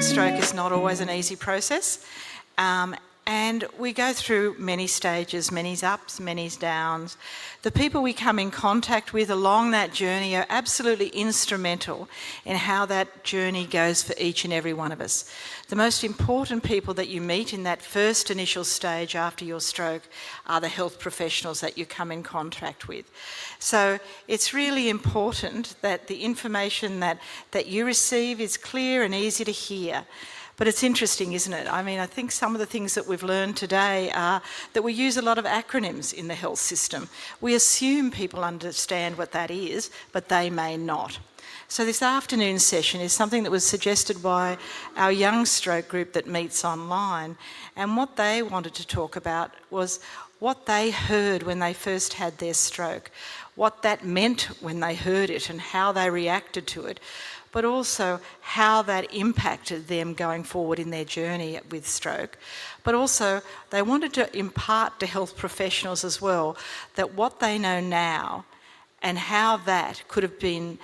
stroke is not always an easy process. And we go through many stages, many ups, many downs. The people we come in contact with along that journey are absolutely instrumental in how that journey goes for each and every one of us. The most important people that you meet in that first initial stage after your stroke are the health professionals that you come in contact with. So it's really important that the information that you receive is clear and easy to hear. But it's interesting, isn't it? I mean, I think some of the things that we've learned today are that we use a lot of acronyms in the health system. We assume people understand what that is, but they may not. So this afternoon session is something that was suggested by our young stroke group that meets online. And what they wanted to talk about was what they heard when they first had their stroke, what that meant when they heard it and how they reacted to it, but also how that impacted them going forward in their journey with stroke. But also they wanted to impart to health professionals as well that what they know now and how that could have been,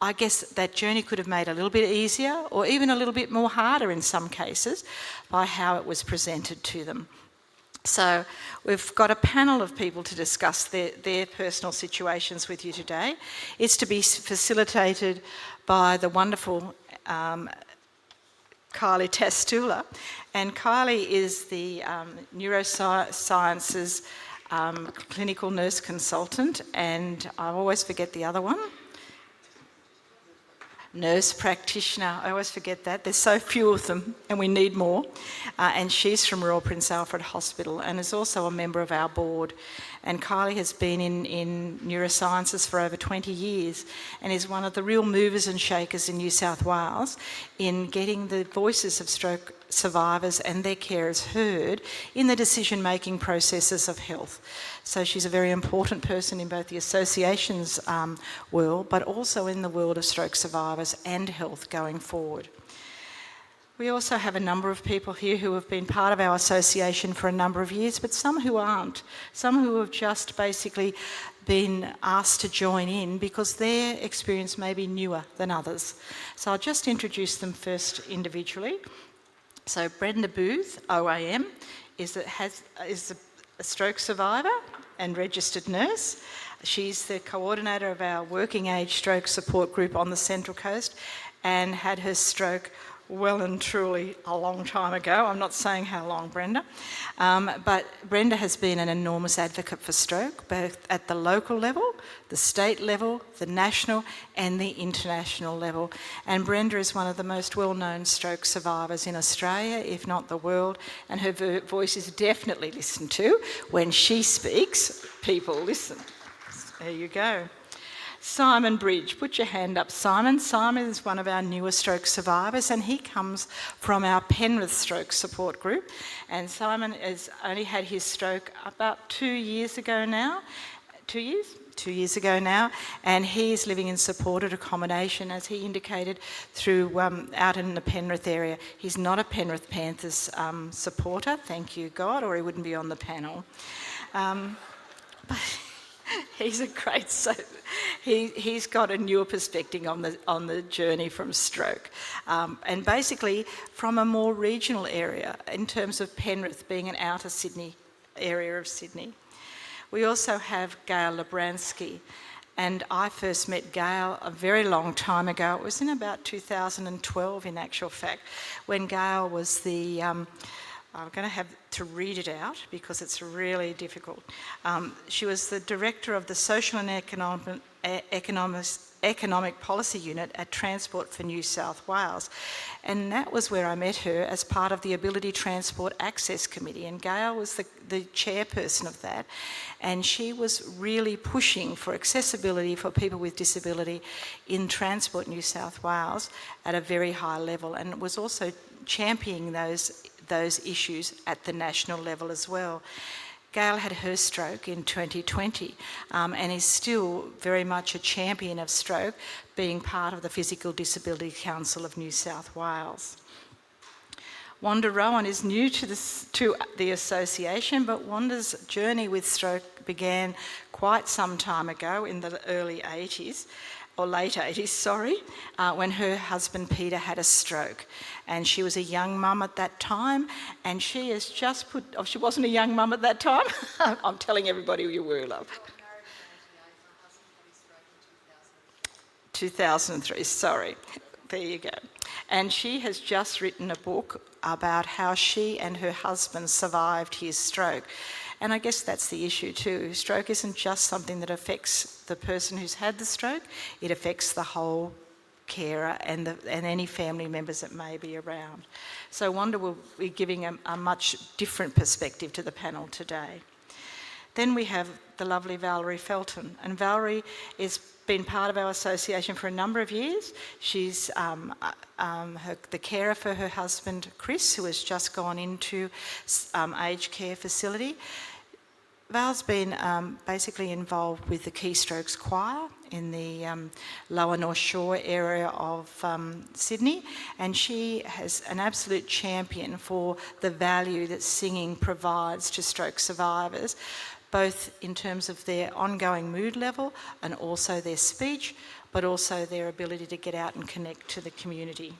I guess that journey could have made a little bit easier or even a little bit more harder in some cases by how it was presented to them. So we've got a panel of people to discuss their personal situations with you today. It's to be facilitated by the wonderful Kylie TASTULA. And Kylie is the neurosciences clinical nurse consultant, and I always forget the other one. Nurse practitioner, I always forget that. There's so few of them and we need more. And she's from Royal Prince Alfred Hospital and is also a member of our board. And Kylie has been in neurosciences for over 20 years and is one of the real movers and shakers in New South Wales in getting the voices of stroke survivors and their carers heard in the decision-making processes of health. So she's a very important person in both the association's world, but also in the world of stroke survivors and health going forward. We also have a number of people here who have been part of our association for a number of years, but some who aren't, some who have just basically been asked to join in because their experience may be newer than others. So I'll just introduce them first individually. So Brenda Booth, OAM, is a stroke survivor and registered nurse. She's the coordinator of our working age stroke support group on the Central Coast and had her stroke well and truly a long time ago. I'm not saying how long, Brenda. But Brenda has been an enormous advocate for stroke, both at the local level, the state level, the national and the international level. And Brenda is one of the most well-known stroke survivors in Australia, if not the world, and her voice is definitely listened to. When she speaks, people listen. There you go. Simon Bridge, put your hand up, Simon. Simon is one of our newer stroke survivors and he comes from our Penrith Stroke Support Group. And Simon has only had his stroke about 2 years ago now. 2 years? 2 years ago now, and he's living in supported accommodation, as he indicated, through out in the Penrith area. He's not a Penrith Panthers supporter, thank you God, or he wouldn't be on the panel. But he's a great, he's got a newer perspective on the journey from stroke, and basically from a more regional area in terms of Penrith being an outer Sydney area of Sydney. We also have Gail Labransky, and I first met Gail a very long time ago. It was in about 2012 in actual fact, when Gail was the, I'm going to have to read it out because it's really difficult. She was the director of the Social and Economic Policy Unit at Transport for New South Wales. And that was where I met her as part of the Ability Transport Access Committee. And Gail was the chairperson of that. And she was really pushing for accessibility for people with disability in Transport New South Wales at a very high level, and was also championing those issues at the national level as well. Gail had her stroke in 2020 and is still very much a champion of stroke, being part of the Physical Disability Council of New South Wales. Wanda Rowan is new to the association, but Wanda's journey with stroke began quite some time ago in the early 80s. or late 80s, sorry, when her husband Peter had a stroke. And she was a young mum at that time, and she has just put, oh, she wasn't a young mum at that time? I'm telling everybody who you were, love. 2003, sorry. There you go. And she has just written a book about how she and her husband survived his stroke. And I guess that's the issue too. Stroke isn't just something that affects the person who's had the stroke, it affects the whole carer and any family members that may be around. So Wanda will be giving a much different perspective to the panel today. Then we have the lovely Valerie Felton, and Valerie has been part of our association for a number of years. She's the carer for her husband Chris, who has just gone into aged care facility. Val's been basically involved with the Keystrokes Choir in the lower North Shore area of Sydney, and she has an absolute champion for the value that singing provides to stroke survivors, both in terms of their ongoing mood level and also their speech, but also their ability to get out and connect to the community.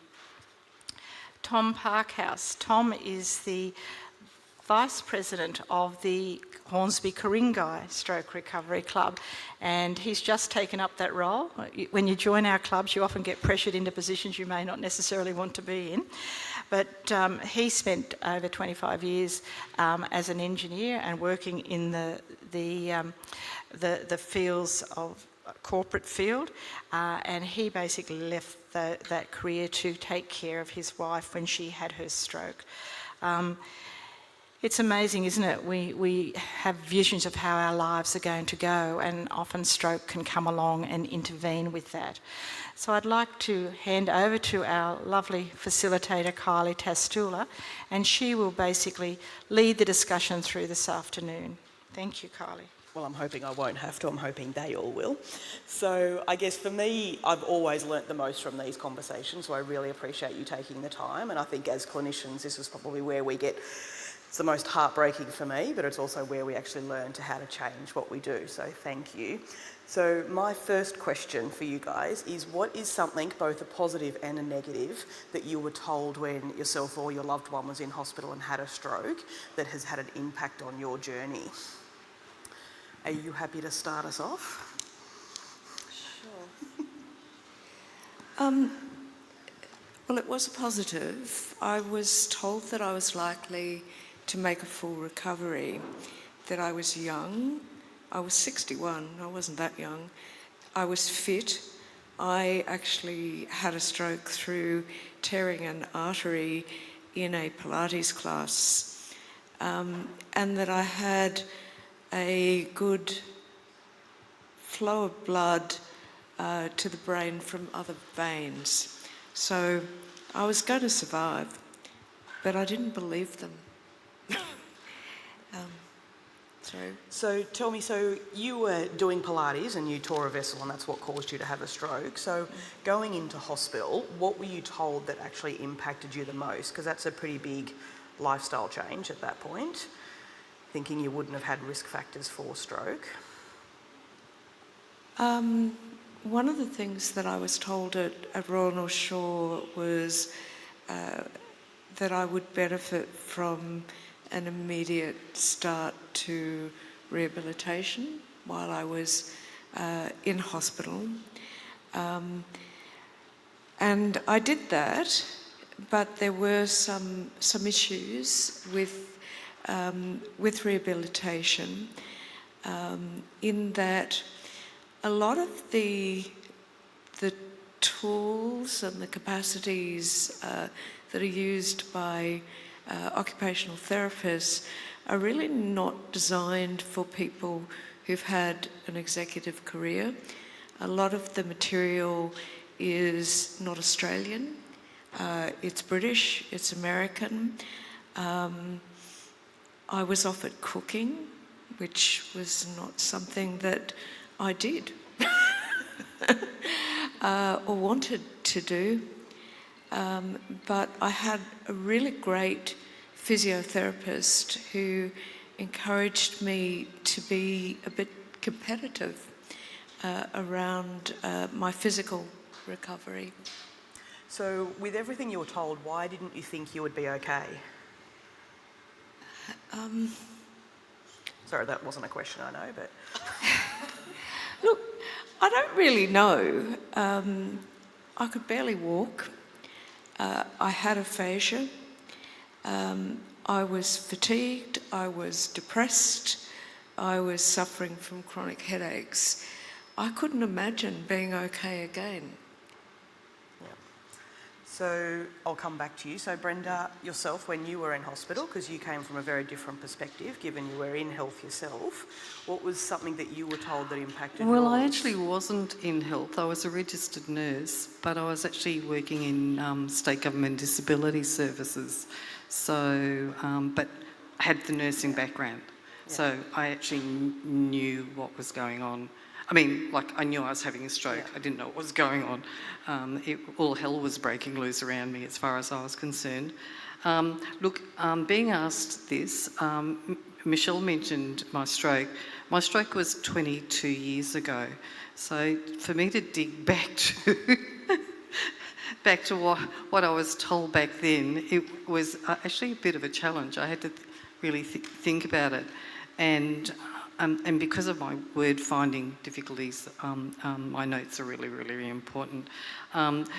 Tom Parkhouse. Tom is the Vice President of the Hornsby Ku-ring-gai Stroke Recovery Club, and he's just taken up that role. When you join our clubs, you often get pressured into positions you may not necessarily want to be in. But he spent over 25 years as an engineer and working in the fields of corporate field, and he basically left that career to take care of his wife when she had her stroke. It's amazing, isn't it? We have visions of how our lives are going to go, and often stroke can come along and intervene with that. So I'd like to hand over to our lovely facilitator, Kylie TASTULA, and she will basically lead the discussion through this afternoon. Thank you, Kylie. Well, I'm hoping I won't have to. I'm hoping they all will. So I guess for me, I've always learnt the most from these conversations, so I really appreciate you taking the time. And I think as clinicians, this is probably where we get, it's the most heartbreaking for me, but it's also where we actually learn how to change what we do. So thank you. So my first question for you guys is, what is something, both a positive and a negative, that you were told when yourself or your loved one was in hospital and had a stroke that has had an impact on your journey? Are you happy to start us off? Sure. Well, it was a positive. I was told that I was likely to make a full recovery, that I was young. I was 61, I wasn't that young. I was fit. I actually had a stroke through tearing an artery in a Pilates class, and that I had a good flow of blood to the brain from other veins. So I was going to survive, but I didn't believe them. So tell me, so you were doing Pilates and you tore a vessel and that's what caused you to have a stroke. So going into hospital, what were you told that actually impacted you the most? Because that's a pretty big lifestyle change at that point, thinking you wouldn't have had risk factors for stroke. One of the things that I was told at Royal North Shore was that I would benefit from an immediate start to rehabilitation while I was in hospital. And I did that, but there were some issues with rehabilitation, in that a lot of the tools and the capacities that are used by occupational therapists are really not designed for people who've had an executive career. A lot of the material is not Australian, it's British, it's American. I was offered cooking, which was not something that I did or wanted to do. But I had a really great physiotherapist who encouraged me to be a bit competitive. around my physical recovery. So with everything you were told, why didn't you think you would be okay? Sorry, that wasn't a question, I know, but... Look, I don't really know. I could barely walk. I had aphasia. I was fatigued. I was depressed. I was suffering from chronic headaches. I couldn't imagine being okay again. Yeah. So I'll come back to you. So Brenda, yourself, when you were in hospital, because you came from a very different perspective, given you were in health yourself, what was something that you were told that impacted Well, I yours? actually wasn't in health. I was a registered nurse, but I was actually working in state government disability services. So, but I had the nursing background. Yeah. So I actually knew what was going on. I mean, like, I knew I was having a stroke. Yeah. I didn't know what was going on. All hell was breaking loose around me as far as I was concerned. Look, being asked this, Michelle mentioned my stroke. My stroke was 22 years ago. So for me to dig back to back to what I was told back then, it was actually a bit of a challenge. I had to really think about it. And because of my word finding difficulties, my notes are really, really important.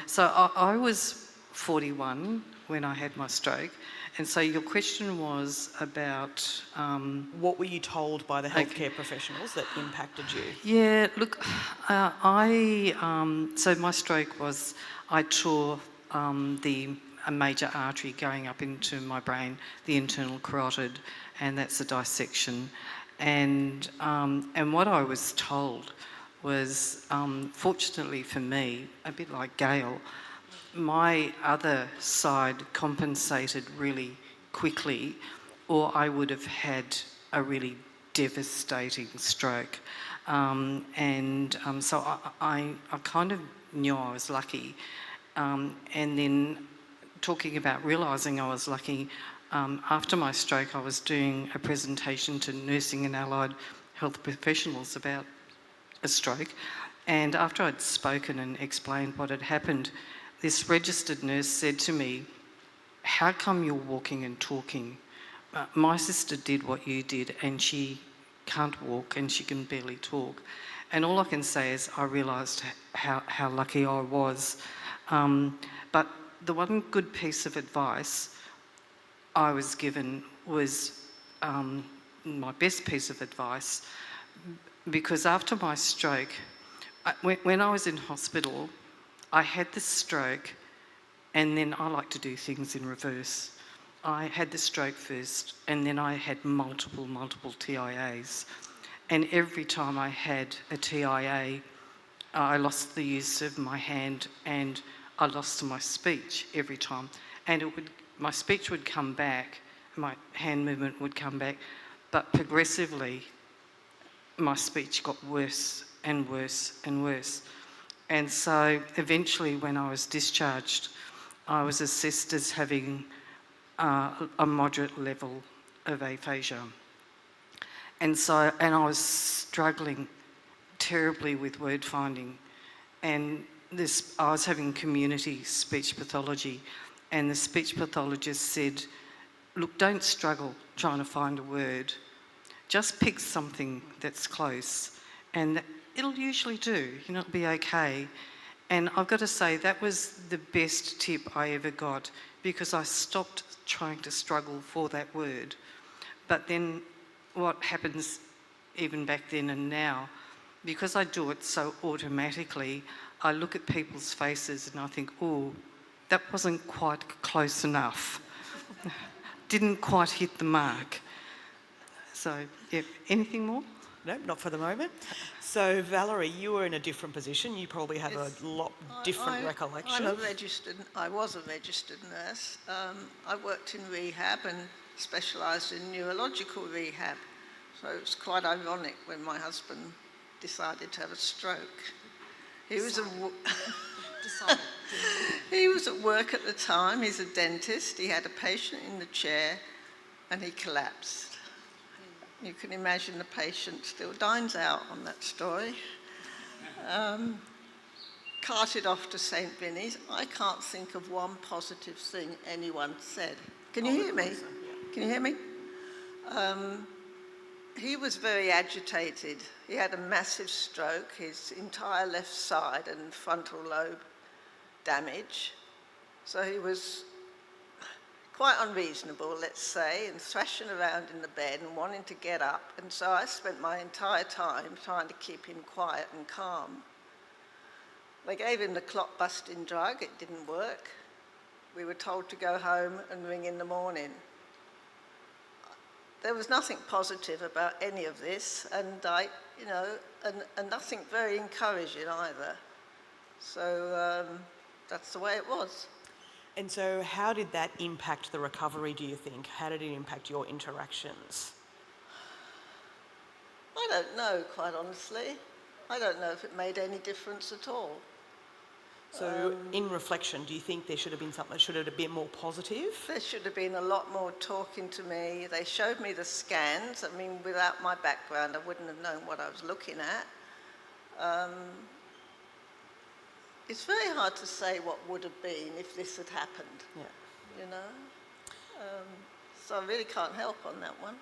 So I was 41 when I had my stroke. And so your question was about... What were you told by the healthcare professionals that impacted you? Yeah, look, so my stroke was, I tore a major artery going up into my brain, the internal carotid, and that's a dissection. And what I was told was, fortunately for me, a bit like Gail, my other side compensated really quickly, or I would have had a really devastating stroke. So I kind of knew I was lucky. And then talking about realising I was lucky, after my stroke I was doing a presentation to nursing and allied health professionals about a stroke, and after I'd spoken and explained what had happened, this registered nurse said to me, "How come you're walking and talking? My sister did what you did and she can't walk and she can barely talk." And all I can say is I realised how lucky I was. But the one good piece of advice I was given was my best piece of advice, because after my stroke, when I was in hospital, I had the stroke, and then I like to do things in reverse. I had the stroke first, and then I had multiple TIAs. And every time I had a TIA, I lost the use of my hand and I lost my speech every time. And my speech would come back, my hand movement would come back, but progressively my speech got worse and worse and worse. And so eventually when I was discharged, I was assessed as having a moderate level of aphasia. And I was struggling terribly with word finding. And I was having community speech pathology, and the speech pathologist said, "Look, don't struggle trying to find a word. Just pick something that's close, and it'll usually do. It'll be okay." And I've got to say, that was the best tip I ever got, because I stopped trying to struggle for that word. But then what happens even back then and now, because I do it so automatically, I look at people's faces and I think, oh, that wasn't quite close enough. Didn't quite hit the mark. So, yeah, anything more? No, not for the moment. So, Valerie, you were in a different position. You probably have a lot different recollection. I was a registered nurse. I worked in rehab and specialised in neurological rehab. So it was quite ironic when my husband decided to have a stroke. He was at work at the time. He's a dentist. He had a patient in the chair and he collapsed. You can imagine the patient still dines out on that story. carted off to St Vinny's. I can't think of one positive thing anyone said. Can you hear me? Can you hear me? He was very agitated. He had a massive stroke, his entire left side and frontal lobe damage. So he was quite unreasonable, let's say, and thrashing around in the bed and wanting to get up. And so I spent my entire time trying to keep him quiet and calm. They gave him the clot-busting drug. It didn't work. We were told to go home and ring in the morning. There was nothing positive about any of this, and and nothing very encouraging either. So that's the way it was. And so how did that impact the recovery, do you think? How did it impact your interactions? I don't know, quite honestly. I don't know if it made any difference at all. So in reflection, do you think there should have been something, should it have been more positive? There should have been a lot more talking to me. They showed me the scans. I mean, without my background, I wouldn't have known what I was looking at. It's very hard to say what would have been if this had happened, you know? So I really can't help on that one.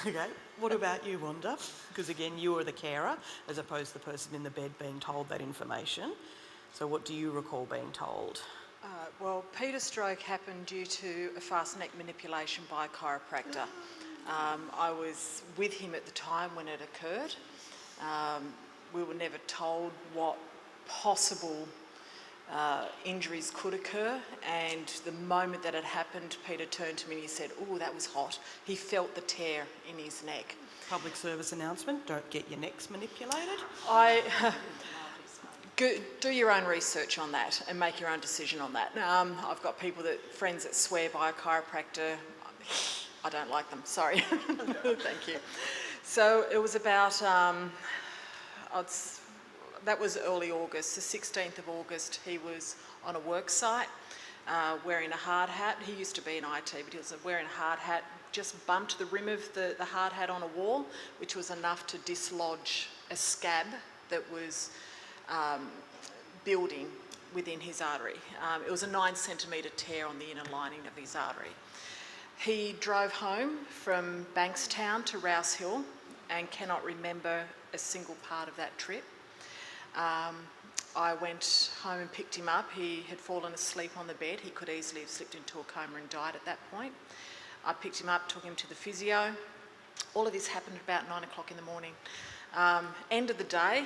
Okay. What about you, Wanda? Because again, you were the carer as opposed to the person in the bed being told that information. So what do you recall being told? Well, Peter's stroke happened due to a fast neck manipulation by a chiropractor. I was with him at the time when it occurred. We were never told what possible injuries could occur, and the moment that it happened, Peter turned to me and he said, "Oh, that was hot." He felt the tear in his neck. Public service announcement, don't get your necks manipulated. Do your own research on that and make your own decision on that. I've got friends that swear by a chiropractor. I don't like them, sorry. Thank you. So it was about, that was early August, the 16th of August. He was on a work site wearing a hard hat. He used to be in IT, but he was wearing a hard hat, just bumped the rim of the hard hat on a wall, which was enough to dislodge a scab that was building within his artery. It was a 9 centimetre tear on the inner lining of his artery. He drove home from Bankstown to Rouse Hill and cannot remember a single part of that trip. I went home and picked him up. He had fallen asleep on the bed. He could easily have slipped into a coma and died at that point. I picked him up, took him to the physio. All of this happened at about 9 o'clock in the morning. End of the day,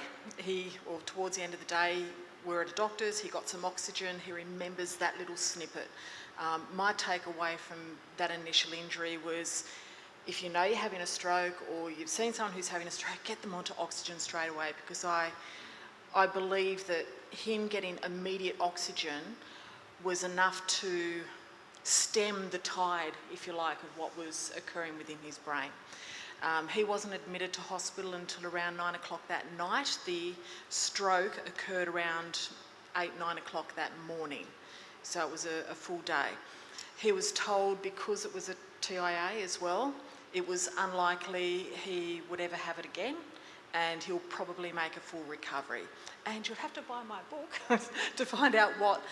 towards the end of the day, we're at a doctor's, he got some oxygen, he remembers that little snippet. My takeaway from that initial injury was, if you know you're having a stroke or you've seen someone who's having a stroke, get them onto oxygen straight away, because I believe that him getting immediate oxygen was enough to stem the tide, if you like, of what was occurring within his brain. He wasn't admitted to hospital until around 9 o'clock that night. The stroke occurred around 8, 9 o'clock that morning. So it was a full day. He was told, because it was a TIA as well, it was unlikely he would ever have it again, and he'll probably make a full recovery. And you'll have to buy my book to find out what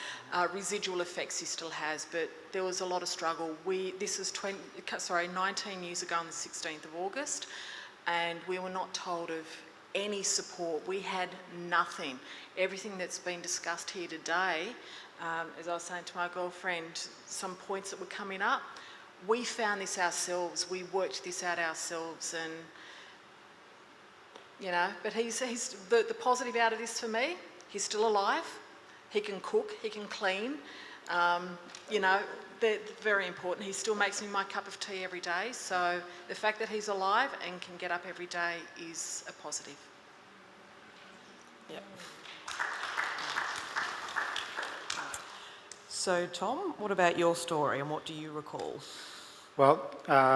residual effects he still has, but there was a lot of struggle. This was 19 years ago on the 16th of August, and we were not told of any support. We had nothing. Everything that's been discussed here today, as I was saying to my girlfriend, some points that were coming up, we found this ourselves. We worked this out ourselves, and you know, but he's the positive out of this for me, he's still alive, he can cook, he can clean, you know, they're very important. He still makes me my cup of tea every day, so the fact that he's alive and can get up every day is a positive. Yep. So Tom, what about your story and what do you recall? Well,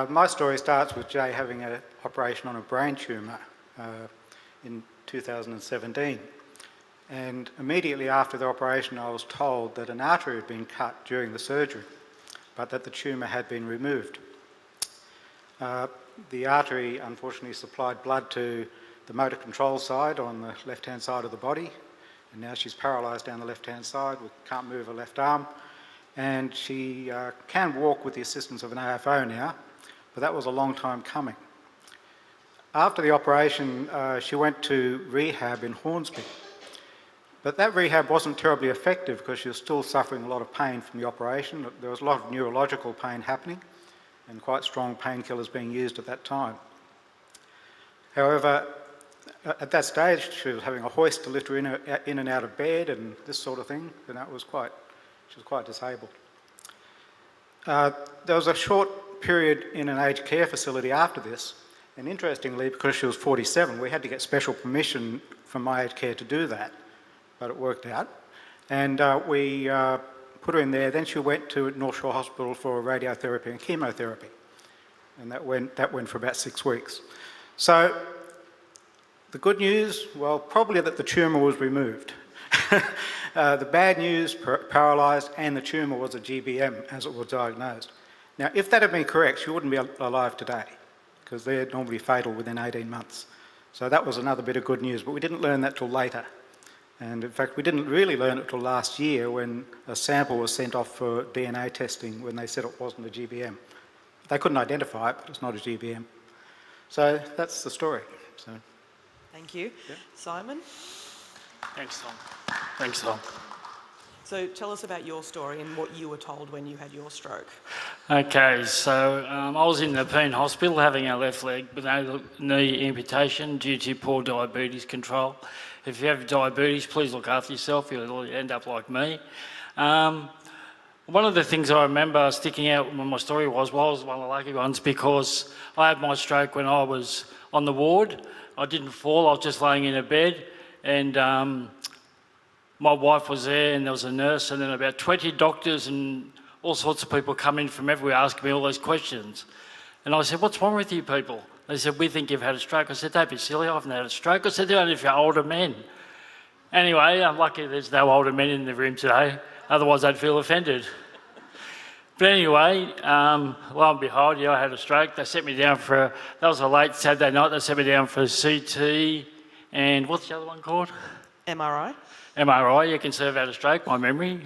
my story starts with Jay having an operation on a brain tumour in 2017, and immediately after the operation I was told that an artery had been cut during the surgery, but that the tumour had been removed. The artery unfortunately supplied blood to the motor control side on the left-hand side of the body, and now she's paralysed down the left-hand side, can't move her left arm, and she can walk with the assistance of an AFO now, but that was a long time coming. After the operation, she went to rehab in Hornsby, but that rehab wasn't terribly effective because she was still suffering a lot of pain from the operation. There was a lot of neurological pain happening and quite strong painkillers being used at that time. However, at that stage, she was having a hoist to lift her in and out of bed and this sort of thing, and she was quite disabled. There was a short period in an aged care facility after this, and interestingly, because she was 47, we had to get special permission from my aged care to do that, but it worked out. And we put her in there. Then she went to North Shore Hospital for radiotherapy and chemotherapy, and that went for about 6 weeks. So the good news, well, probably that the tumour was removed. The bad news, paralysed, and the tumour was a GBM as it was diagnosed. Now, if that had been correct, she wouldn't be alive today, because they're normally fatal within 18 months. So that was another bit of good news, but we didn't learn that till later. And in fact, we didn't really learn it till last year when a sample was sent off for DNA testing when they said it wasn't a GBM. They couldn't identify it, but it's not a GBM. So that's the story. So. Thank you. Yeah. Simon? Thanks, Tom. Thanks, Tom. So tell us about your story and what you were told when you had your stroke. Okay, so I was in the Peen Hospital having a left leg with no knee amputation due to poor diabetes control. If you have diabetes, please look after yourself. You'll end up like me. One of the things I remember sticking out when my story was, well, I was one of the lucky ones because I had my stroke when I was on the ward. I didn't fall, I was just laying in a bed, and my wife was there and there was a nurse, and then about 20 doctors and all sorts of people come in from everywhere asking me all those questions. And I said, what's wrong with you people? They said, we think you've had a stroke. I said, don't be silly, I haven't had a stroke. I said, they're only if you're older men. Anyway, I'm lucky there's no older men in the room today, otherwise I'd feel offended. But anyway, lo and behold, I had a stroke. They sent me down that was a late Saturday night, they sent me down for a CT and what's the other one called? MRI. MRI, you can say I've had a stroke, my memory.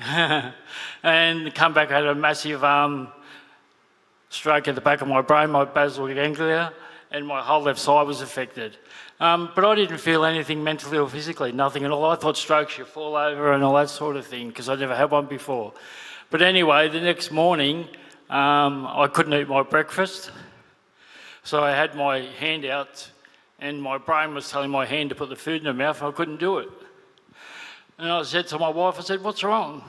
And come back, I had a massive stroke at the back of my brain, my basal ganglia, and my whole left side was affected. But I didn't feel anything mentally or physically, nothing at all. I thought strokes, you fall over and all that sort of thing, because I'd never had one before. But anyway, the next morning, I couldn't eat my breakfast. So I had my hand out, and my brain was telling my hand to put the food in her mouth, and I couldn't do it. And I said to my wife, I said, what's wrong?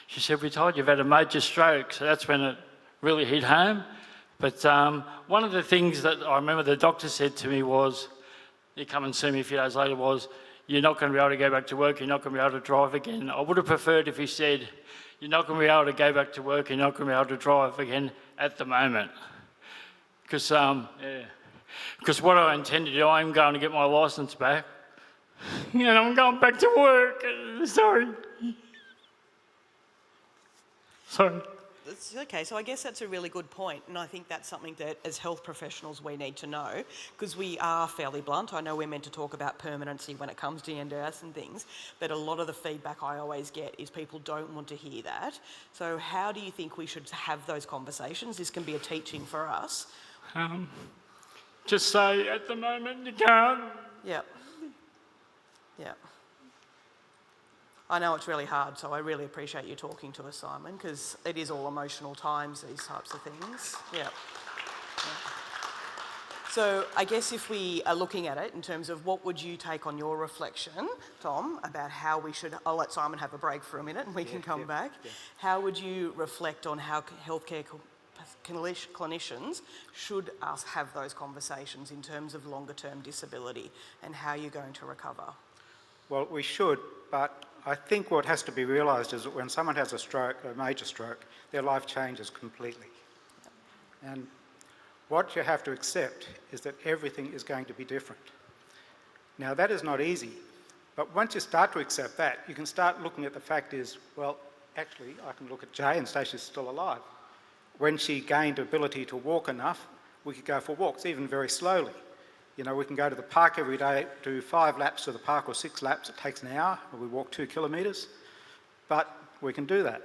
She said, we're told you've had a major stroke. So that's when it really hit home. But one of the things that I remember the doctor said to me was, you come and see me a few days later, was, you're not going to be able to go back to work, you're not going to be able to drive again. I would have preferred if he said, you're not going to be able to go back to work, you're not going to be able to drive again at the moment. Because what I intend to do, I'm going to get my licence back. And I'm going back to work. Sorry. It's okay, so I guess that's a really good point, and I think that's something that as health professionals we need to know, because we are fairly blunt. I know we're meant to talk about permanency when it comes to NDS and things, but a lot of the feedback I always get is people don't want to hear that. So how do you think we should have those conversations? This can be a teaching for us. Just say, at the moment, you can't. Yep. Yeah. I know it's really hard, so I really appreciate you talking to us, Simon, because it is all emotional times, these types of things. Yeah. So I guess if we are looking at it in terms of what would you take on your reflection, Tom, about how we should, I'll let Simon have a break for a minute and we can come back. Yeah. How would you reflect on how healthcare clinicians should us have those conversations in terms of longer term disability and how you're going to recover? Well, we should, but I think what has to be realised is that when someone has a stroke, a major stroke, their life changes completely. And what you have to accept is that everything is going to be different. Now, that is not easy, but once you start to accept that, you can start looking at the fact is, well, actually, I can look at Jay and say she's still alive. When she gained ability to walk enough, we could go for walks, even very slowly. You know, we can go to the park every day, do 5 laps to the park or 6 laps, it takes an hour, or we walk 2 kilometres, but we can do that.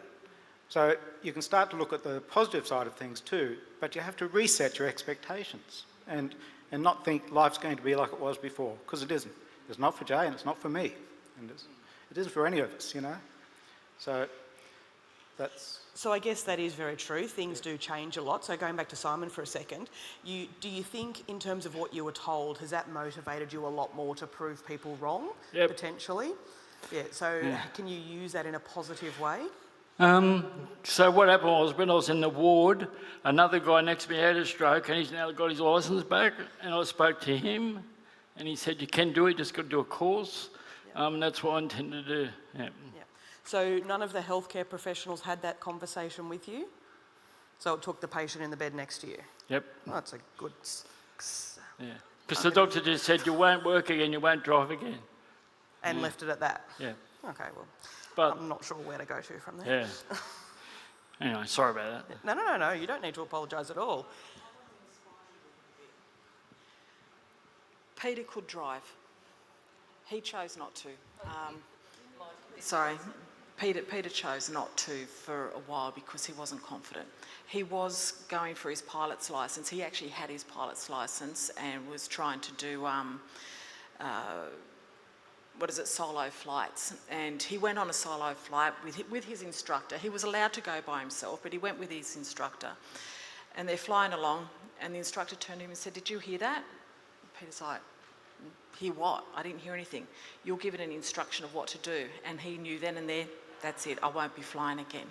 So you can start to look at the positive side of things too, but you have to reset your expectations and not think life's going to be like it was before, because it isn't. It's not for Jay and it's not for me, and it isn't for any of us, you know. So that's... So I guess that is very true. Things do change a lot. So going back to Simon for a second, do you think in terms of what you were told, has that motivated you a lot more to prove people wrong, potentially? Yeah, so can you use that in a positive way? So what happened was, when I was in the ward, another guy next to me had a stroke and he's now got his licence back, and I spoke to him and he said, you can do it, just got to do a course. That's what I intend to do. Yeah. So none of the healthcare professionals had that conversation with you? So it took the patient in the bed next to you? Yep. Oh, that's a good... Yeah. Because the doctor just said, you won't work again, you won't drive again. And left it at that? Yeah. Okay, well, But, I'm not sure where to go to from there. yeah. Anyway, sorry about that. No, you don't need to apologise at all. Peter could drive. He chose not to. Sorry, Peter chose not to for a while because he wasn't confident. He was going for his pilot's licence. He actually had his pilot's licence and was trying to do, solo flights. And he went on a solo flight with his instructor. He was allowed to go by himself, but he went with his instructor. And they're flying along, and the instructor turned to him and said, "Did you hear that?" Peter's like, "Hear what? I didn't hear anything." "You'll give it an instruction of what to do." And he knew then and there, that's it, I won't be flying again.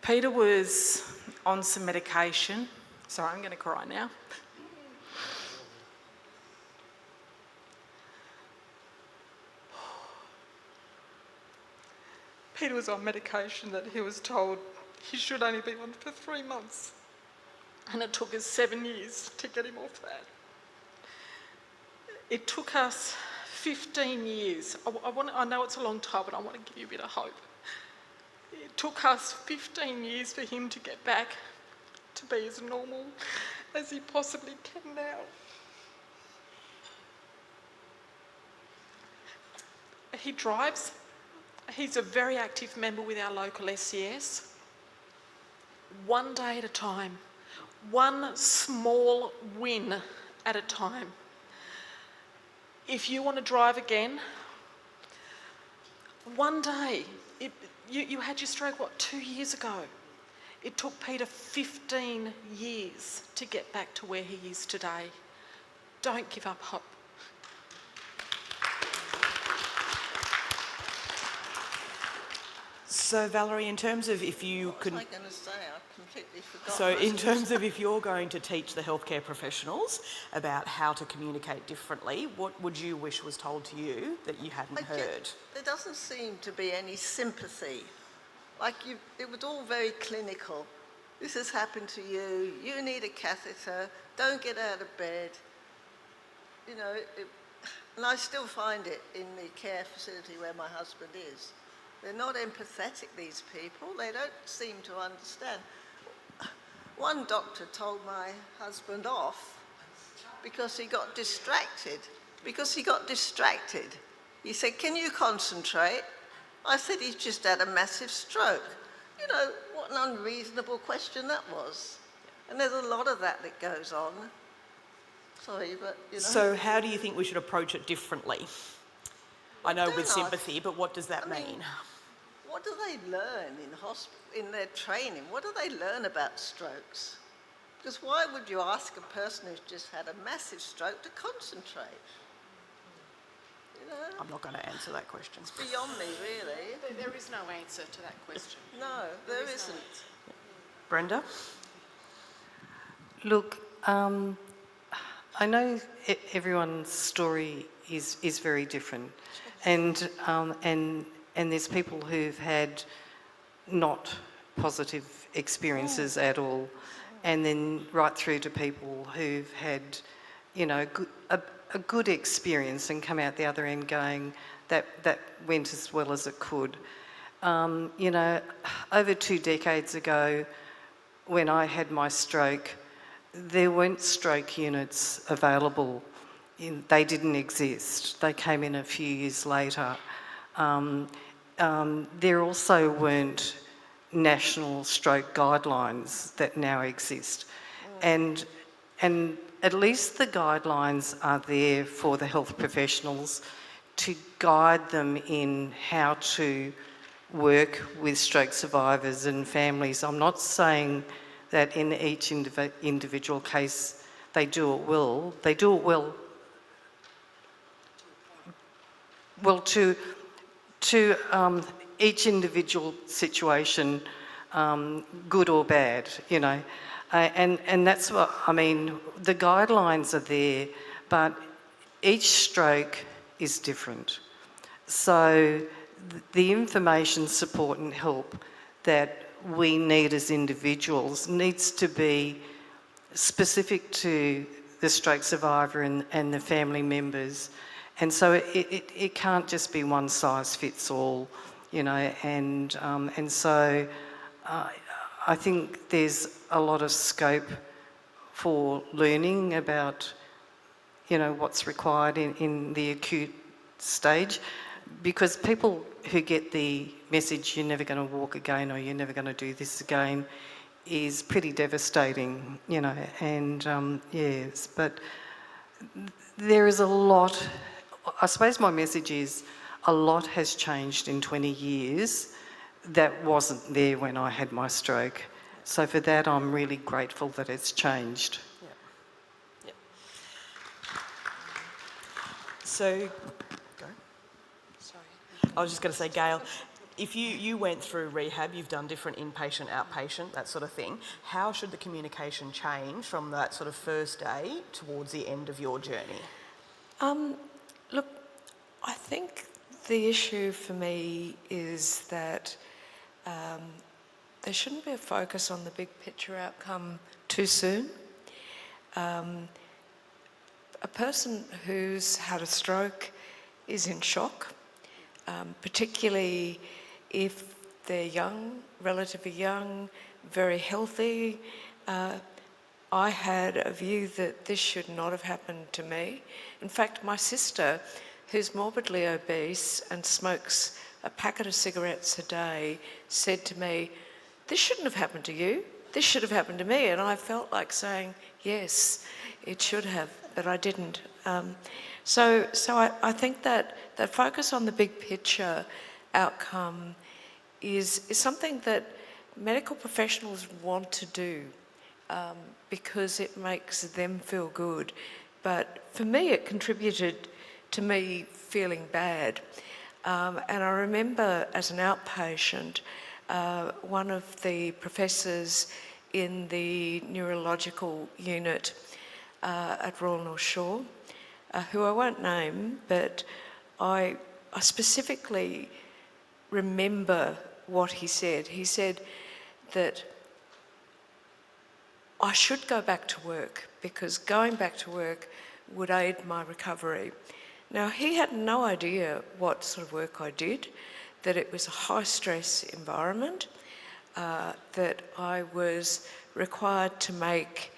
Peter was on some medication. Sorry, I'm going to cry now. Peter was on medication that he was told he should only be on for 3 months. And it took us 7 years to get him off that. It took us 15 years. I know it's a long time, but I want to give you a bit of hope. It took us 15 years for him to get back to be as normal as he possibly can now. He drives. He's a very active member with our local SCS. One day at a time. One small win at a time. If you want to drive again, one day, you had your stroke, 2 years ago? It took Peter 15 years to get back to where he is today. Don't give up hope. So Valerie, in terms of if you could... What was I going to say? I completely forgot. So in terms of if you're going to teach the healthcare professionals about how to communicate differently, what would you wish was told to you that you hadn't heard? There doesn't seem to be any sympathy. It was all very clinical. This has happened to you, you need a catheter, don't get out of bed. You know, and I still find it in the care facility where my husband is. They're not empathetic, these people. They don't seem to understand. One doctor told my husband off because he got distracted. He said, "Can you concentrate?" I said, "He's just had a massive stroke." You know, what an unreasonable question that was. And there's a lot of that goes on. Sorry, but, you know. So how do you think we should approach it differently? I know with sympathy, but what does that mean? What do they learn in their training? What do they learn about strokes? Because why would you ask a person who's just had a massive stroke to concentrate? You know? I'm not going to answer that question. It's beyond me, really. There is no answer to that question. No, there isn't. Brenda? Look, I know everyone's story is very different, and there's people who've had not positive experiences at all, and then right through to people who've had, you know, a good experience and come out the other end going, that went as well as it could. You know, over 2 decades ago, when I had my stroke, there weren't stroke units available. They didn't exist. They came in a few years later. There also weren't national stroke guidelines that now exist. And at least the guidelines are there for the health professionals to guide them in how to work with stroke survivors and families. I'm not saying that in each individual case they do it well. They do it well. Well, to each individual situation, good or bad, you know. And that's what, I mean, the guidelines are there, but each stroke is different. So the information, support and help that we need as individuals needs to be specific to the stroke survivor and the family members. And so it can't just be one size fits all, you know, and so I think there's a lot of scope for learning about, you know, what's required in the acute stage, because people who get the message, you're never going to walk again or you're never going to do this again, is pretty devastating, you know, and yes, but there is a lot. I suppose my message is a lot has changed in 20 years that wasn't there when I had my stroke. So for that, I'm really grateful that it's changed. Yeah. Yeah. So, go. Sorry. I was just going to say, Gail, if you went through rehab, you've done different inpatient, outpatient, that sort of thing, how should the communication change from that sort of first day towards the end of your journey? Look, I think the issue for me is that there shouldn't be a focus on the big picture outcome too soon. A person who's had a stroke is in shock, particularly if they're young, relatively young, very healthy. I had a view that this should not have happened to me. In fact, my sister, who's morbidly obese and smokes a packet of cigarettes a day, said to me, "This shouldn't have happened to you. This should have happened to me." And I felt like saying, yes, it should have, but I didn't. So I think that focus on the big picture outcome is something that medical professionals want to do. Because it makes them feel good. But for me, it contributed to me feeling bad. And I remember as an outpatient, one of the professors in the neurological unit at Royal North Shore, who I won't name, but I specifically remember what he said. He said that I should go back to work because going back to work would aid my recovery. Now, he had no idea what sort of work I did, that it was a high-stress environment, that I was required to make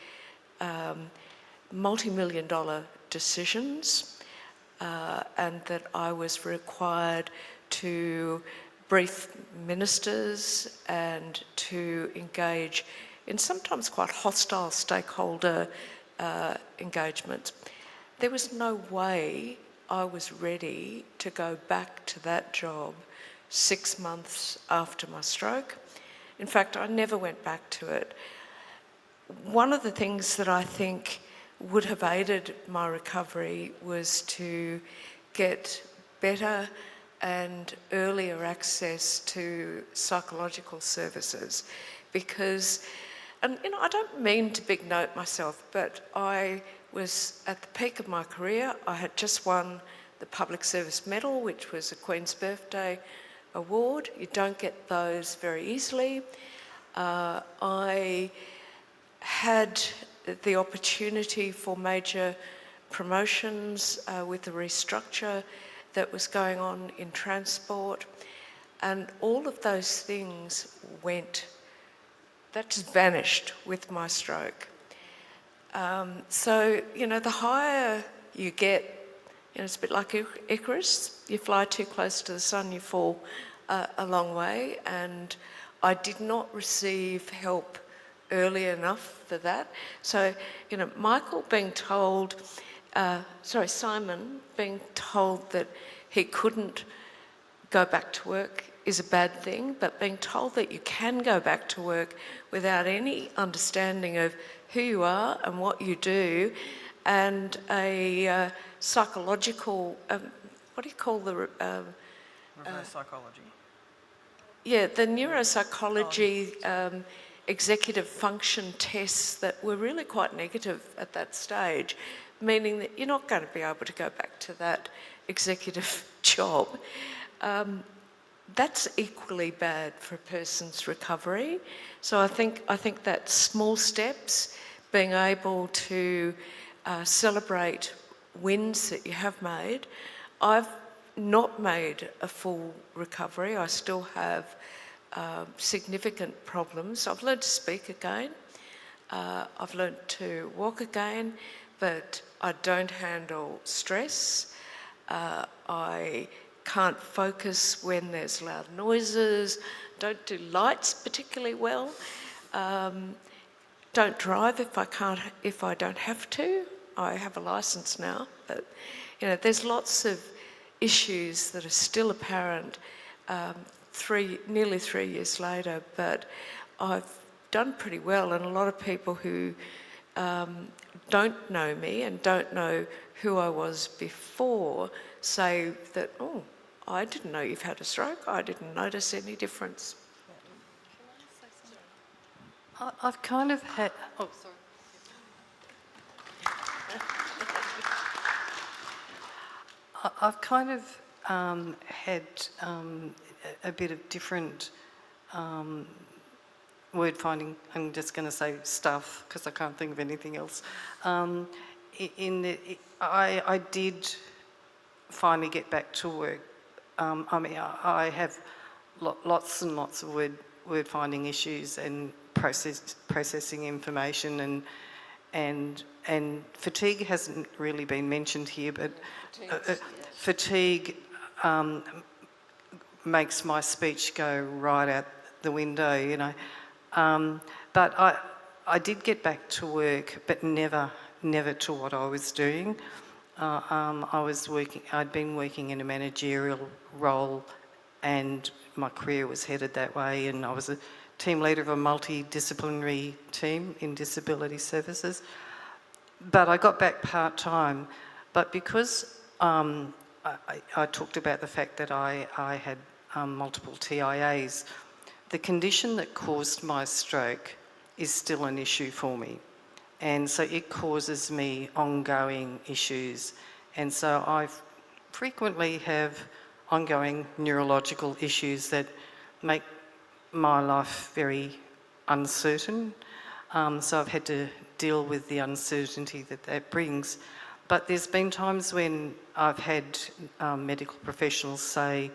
multi-million-dollar decisions, and that I was required to brief ministers and to engage in sometimes quite hostile stakeholder engagement. There was no way I was ready to go back to that job 6 months after my stroke. In fact, I never went back to it. One of the things that I think would have aided my recovery was to get better and earlier access to psychological services, because, and you know, I don't mean to big note myself, but I was at the peak of my career. I had just won the Public Service Medal, which was a Queen's Birthday award. You don't get those very easily. I had the opportunity for major promotions with the restructure that was going on in transport, and all of those things that just vanished with my stroke. So, the higher you get, it's a bit like Icarus. You fly too close to the sun, you fall a long way. And I did not receive help early enough for that. So, Michael being told, Simon being told that he couldn't go back to work is a bad thing, but being told that you can go back to work without any understanding of who you are and what you do, and a psychological, what do you call the... Reverse psychology. Yeah, the neuropsychology executive function tests that were really quite negative at that stage, meaning that you're not going to be able to go back to that executive job. That's equally bad for a person's recovery. So I think that small steps, being able to celebrate wins that you have made. I've not made a full recovery. I still have significant problems. I've learned to speak again. I've learned to walk again, but I don't handle stress. I can't focus when there's loud noises, don't do lights particularly well, don't drive if I don't have to. I have a licence now, but there's lots of issues that are still apparent nearly 3 years later, but I've done pretty well, and a lot of people who don't know me and don't know who I was before say that, oh, I didn't know you've had a stroke. I didn't notice any difference. I've kind of had... Oh, sorry. I've kind of had a bit of different word finding. I'm just going to say stuff because I can't think of anything else. I did finally get back to work. I have lots and lots of word finding issues and processing information, and fatigue hasn't really been mentioned here, but fatigue makes my speech go right out the window, But I did get back to work, but never to what I was doing. I'd been working in a managerial role, and my career was headed that way, and I was a team leader of a multidisciplinary team in disability services. But I got back part-time, but because I talked about the fact that I had multiple TIAs, the condition that caused my stroke is still an issue for me. And so it causes me ongoing issues. And so I frequently have ongoing neurological issues that make my life very uncertain. So I've had to deal with the uncertainty that brings. But there's been times when I've had medical professionals say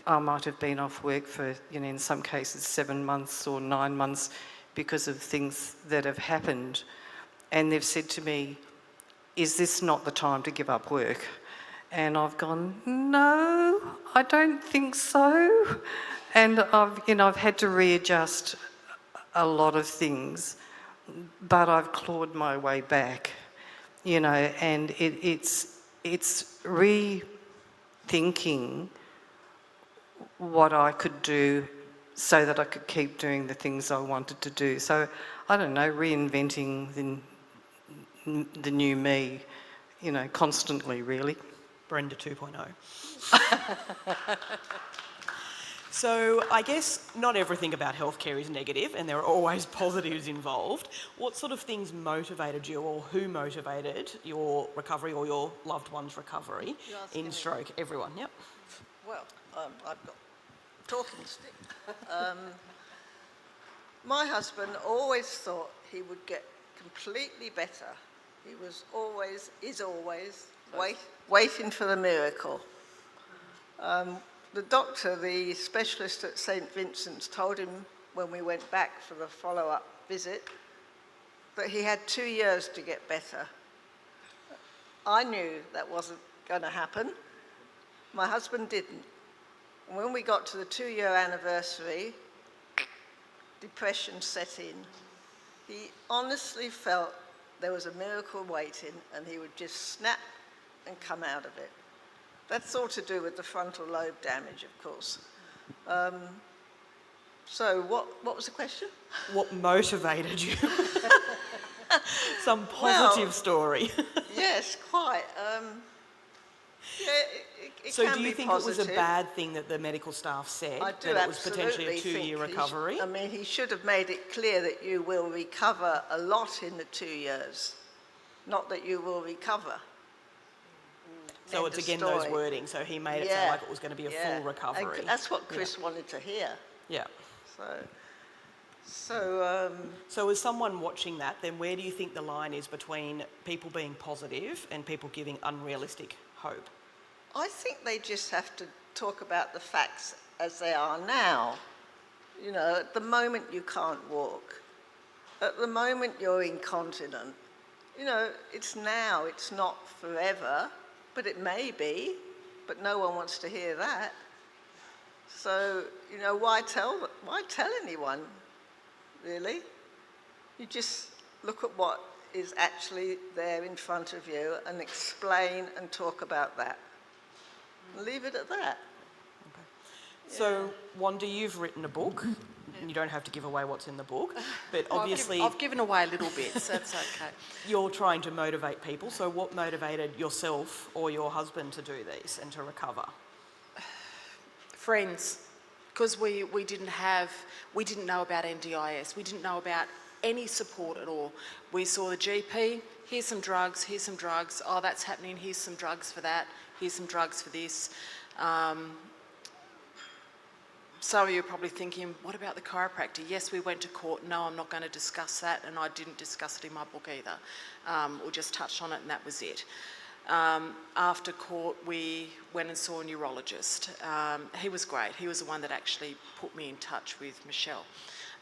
I might have been off work for, in some cases 7 months or 9 months because of things that have happened. And they've said to me, is this not the time to give up work? And I've gone, no, I don't think so. And I've had to readjust a lot of things, but I've clawed my way back, and it's rethinking what I could do so that I could keep doing the things I wanted to do. So, I don't know, reinventing the new me, constantly, really. Brenda 2.0. So I guess not everything about healthcare is negative, and there are always positives involved. What sort of things motivated you, or who motivated your recovery or your loved one's recovery in stroke? Everyone, yep. Well, I've got a talking stick. My husband always thought he would get completely better. He is always waiting for the miracle. The doctor, the specialist at St. Vincent's, told him when we went back for the follow-up visit, that he had 2 years to get better. I knew that wasn't going to happen. My husband didn't. When we got to the 2-year anniversary, depression set in. He honestly felt there was a miracle waiting and he would just snap and come out of it. That's all to do with the frontal lobe damage, of course. So what was the question? What motivated you? Some positive story. Yes, quite. Yeah, it So can do you be think it was a positive. bad thing that the medical staff said, I do that it was potentially a absolutely 2-year think recovery? I mean, he should have made it clear that you will recover a lot in the 2 years, not that you will recover. So End it's of again story. those wordings, so he made it sound like it was going to be a full recovery. And that's what Chris wanted to hear. Yeah. So So as someone watching that, then where do you think the line is between people being positive and people giving unrealistic hope? I think they just have to talk about the facts as they are now. You know, at the moment you can't walk. At the moment you're incontinent. You know, it's now, it's not forever, but it may be, but no one wants to hear that. So, you know, why tell anyone, really? You just look at what is actually there in front of you and explain and talk about that. Leave it at that. So, Wanda, you've written a book. You don't have to give away what's in the book, but Well, obviously I've given away a little bit, so that's okay. you're trying to motivate people. So what motivated yourself or your husband to do these and to recover? Friends, because we didn't know about NDIS, we didn't know about any support at all. We saw the GP, here's some drugs, oh that's happening, here's some drugs for that, here's some drugs for this. Some of you are probably thinking, what about the chiropractor? Yes, we went to court. No, I'm not going to discuss that, and I didn't discuss it in my book either. Or just touched on it, and that was it. After court, we went and saw a neurologist. He was great. He was the one that actually put me in touch with Michelle.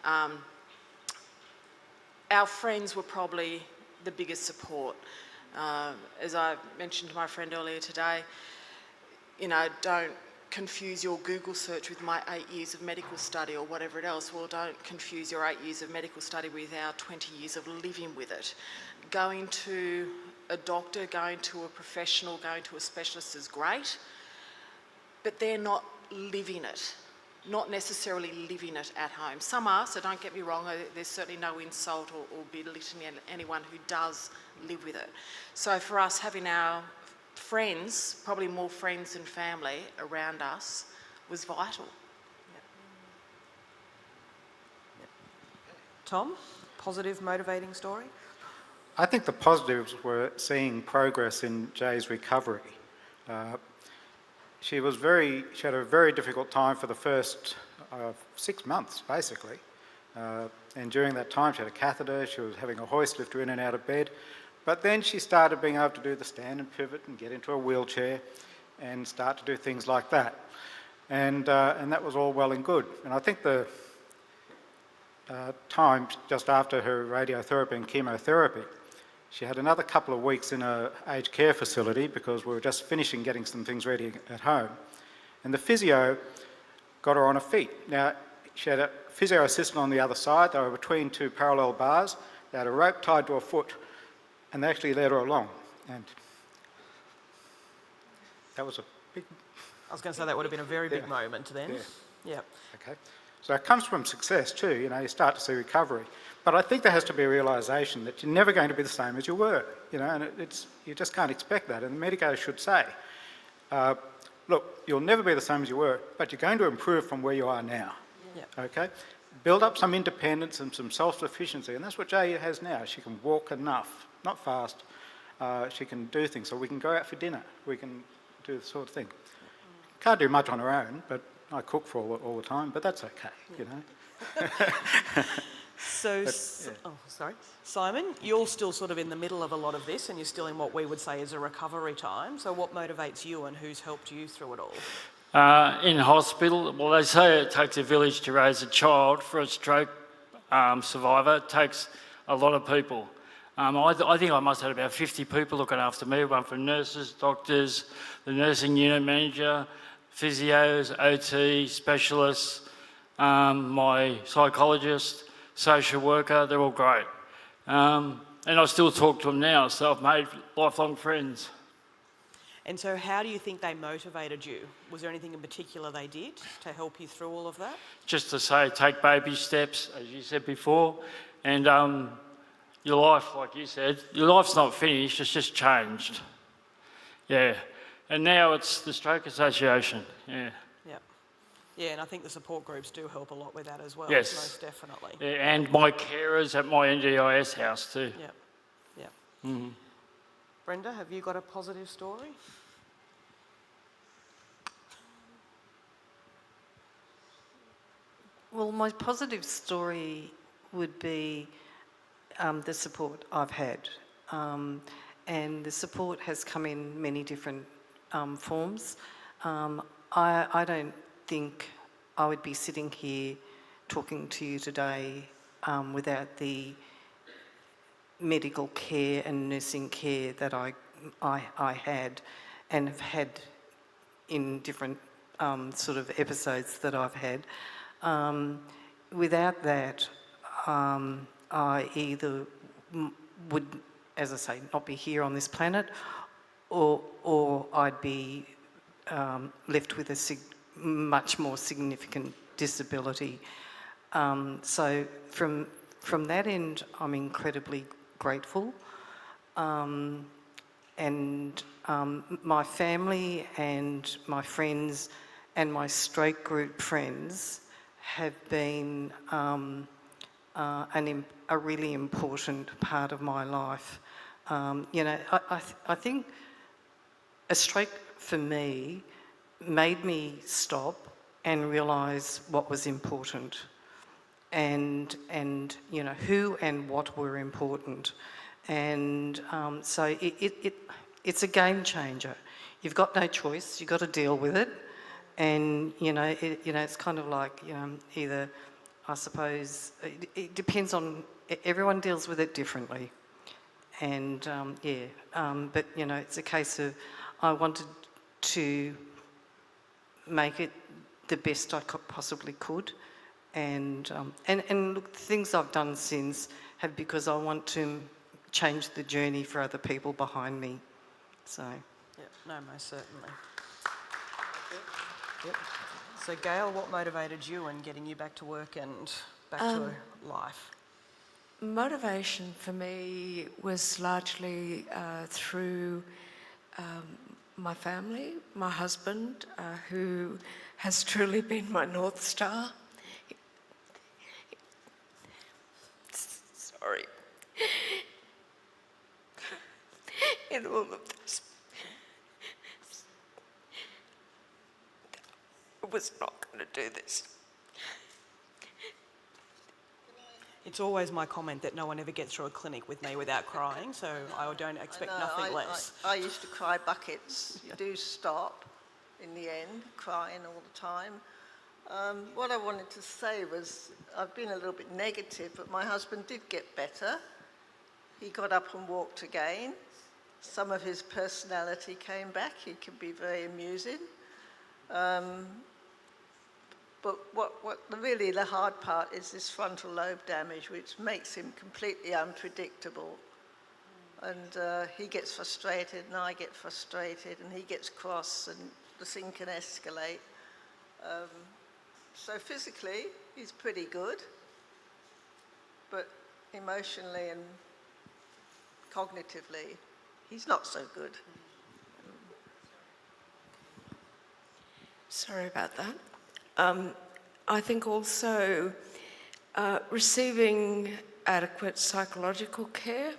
Our friends were probably the biggest support. As I mentioned to my friend earlier today, you know, don't confuse your Google search with my 8 years of medical study or whatever else. Well, don't confuse your 8 years of medical study with our 20 years of living with it. Going to a doctor, going to a professional, going to a specialist is great, but they're not living it, not necessarily living it at home. Some are, so don't get me wrong, there's certainly no insult or belittling anyone who does live with it. So for us, having our friends, probably more friends than family around us, was vital. Tom, positive, motivating story? I think the positives were seeing progress in Jay's recovery. She had a very difficult time for the first 6 months, basically. And during that time, she had a catheter, she was having a hoist lift her in and out of bed. But then she started being able to do the stand and pivot and get into a wheelchair and start to do things like that. And that was all well and good. And I think the time just after her radiotherapy and chemotherapy, she had another couple of weeks in a aged care facility because we were just finishing getting some things ready at home. And the physio got her on her feet. Now, she had a physio assistant on the other side. They were between two parallel bars. They had a rope tied to her foot, and they actually led her along. And that was a big... I was going to say that would have been a very big moment then. Yeah. Okay. So it comes from success too, you know, you start to see recovery. But I think there has to be a realisation that you're never going to be the same as you were, you know, and you just can't expect that. And the medico should say, look, you'll never be the same as you were, but you're going to improve from where you are now, okay? Build up some independence and some self-sufficiency, and that's what Jay has now. She can walk enough, not fast. She can do things, so we can go out for dinner. We can do the sort of thing. Can't do much on her own, but I cook for her all the time, but that's okay, you know. So, sorry. Simon, you're still sort of in the middle of a lot of this and you're still in what we would say is a recovery time. So what motivates you and who's helped you through it all? In hospital, well, they say it takes a village to raise a child. For a stroke survivor, it takes a lot of people. I think I must have had about 50 people looking after me, one from nurses, doctors, the nursing unit manager, physios, OT, specialists, my psychologist, social worker, they're all great. And I still talk to them now, so I've made lifelong friends. And so how do you think they motivated you? Was there anything in particular they did to help you through all of that? Just to say, take baby steps, as you said before, and your life, like you said, your life's not finished, it's just changed. Yeah. And now it's the Stroke Association, yeah. Yeah. Yeah, and I think the support groups do help a lot with that as well. Yes. Most definitely. Yeah, and my carers at my NDIS house too. Yeah. Yeah. Brenda, have you got a positive story? Well, my positive story would be the support I've had. And the support has come in many different forms. I don't think I would be sitting here talking to you today without the medical care and nursing care that I had and have had in different sort of episodes that I've had. Without that, I either would, as I say, not be here on this planet, or I'd be left with a much more significant disability. So from that end, I'm incredibly grateful. And my family and my friends and my stroke group friends have been a really important part of my life. You know, I think a stroke for me made me stop and realise what was important, and you know, who and what were important, and so it's a game changer. You've got no choice. You've got to deal with it, and you know, it's kind of like, you know, either, I suppose, it depends on, everyone deals with it differently, and but you know, it's a case of, I wanted to make it the best I possibly could, and look, the things I've done since have, because I want to change the journey for other people behind me. So. Yeah, no, most certainly. Yep. So Gail, what motivated you in getting you back to work and back to life? Motivation for me was largely through my family, my husband, who has truly been my North Star. Sorry. In all of this, I was not going to do this. It's always my comment that no one ever gets through a clinic with me without crying, so I don't expect nothing less. I used to cry buckets. You do stop in the end, crying all the time. What I wanted to say was, I've been a little bit negative, but my husband did get better. He got up and walked again. Some of his personality came back. He could be very amusing. But really the hard part is this frontal lobe damage, which makes him completely unpredictable. And he gets frustrated, and I get frustrated, and he gets cross, and the thing can escalate. So physically, he's pretty good, but emotionally and cognitively, he's not so good. Sorry about that. I think also receiving adequate psychological care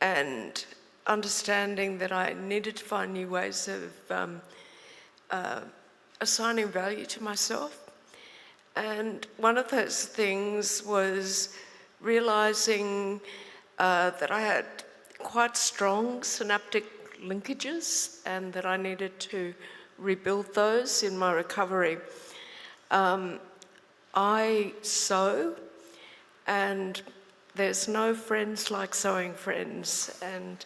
and understanding that I needed to find new ways of assigning value to myself. And one of those things was realising that I had quite strong synaptic linkages and that I needed to rebuild those in my recovery. I sew, and there's no friends like sewing friends, and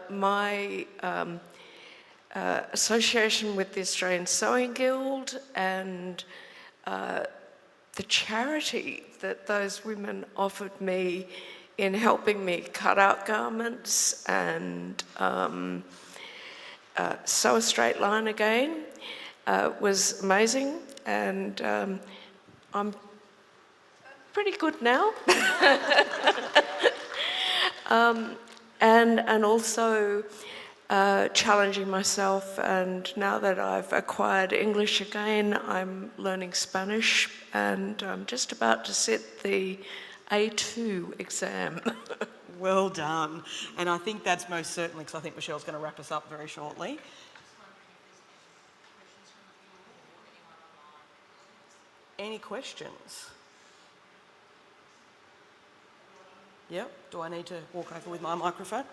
my association with the Australian Sewing Guild and the charity that those women offered me in helping me cut out garments and sew a straight line again was amazing, and I'm pretty good now. And also challenging myself, and now that I've acquired English again, I'm learning Spanish, and I'm just about to sit the A2 exam. Well done. And I think that's most certainly, because I think Michelle's going to wrap us up very shortly. Any questions? Yep. Do I need to walk over with my microphone?